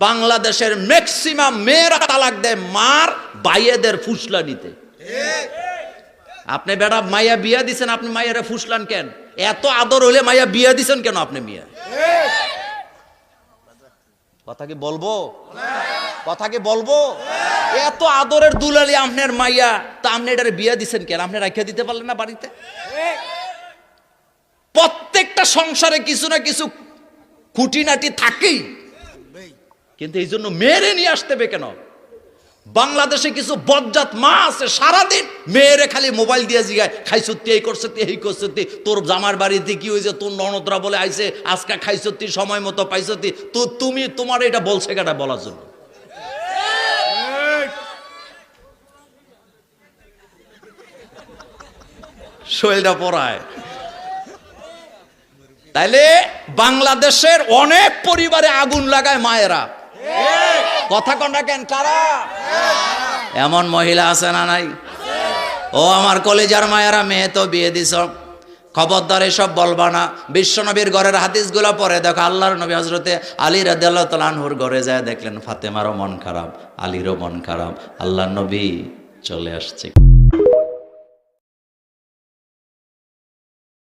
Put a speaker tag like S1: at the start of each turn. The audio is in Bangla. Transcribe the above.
S1: বাংলাদেশের ম্যাক্সিমাম মেয়েরা তালাক দেয় মার বাইয়েদের ফুসলা নিতে। আপনি বেটা মাইয়া বিয়া দিছেন, আপনি মাইয়ারে ফুসলান কেন? এত আদর হইলে মাইয়া বিয়া দিছেন কেন আপনি? মিয়া কথা কি বলবো? কথা কি বলবো? এত আদরের দুলালি আপনার মাইয়া, তা আপনি এটারে বিয়া দিছেন কেন? আপনি রাখিয়া দিতে পারলেন না বাড়িতে? প্রত্যেকটা সংসারে কিছু না কিছু খুঁটিনাটি থাকেই, কিন্তু এই জন্য মেয়েরে নিয়ে আসতে হবে কেন? বাংলাদেশে কিছু বজ্জাত মা আছে, সারাদিন মেয়েরে খালি মোবাইল দিয়ে জিগায়, খাইছতি এই করছতি এই করছতি, তোর জামার বাড়িতে কি হয়েছে, তোর ননদরা বলে আইছে আজকে খাইছতি সময় মতো পাইছতি, তো তুমি তোমার এটা বলছে কেটা বলার জন্য? শৈলটা পড়ায়। তাইলে বাংলাদেশের অনেক পরিবারে আগুন লাগায় মায়েরা। কথা কন্যা কেন? কারা? এমন মহিলা আছে না নাই? ও আমার কলেজার মায়েরা, মেয়ে তো বিয়ে দিছ, খবরদার এসব বলবা না। বিশ্বনবীর ঘরের হাদিসগুলো পরে দেখো, আল্লাহর নবী হযরতে আলী রাদিয়াল্লাহু তাআলা আনহুর ঘরে যায় দেখলেন ফাতেমারও মন খারাপ, আলীরও মন খারাপ, আল্লাহর নবী চলে আসছে।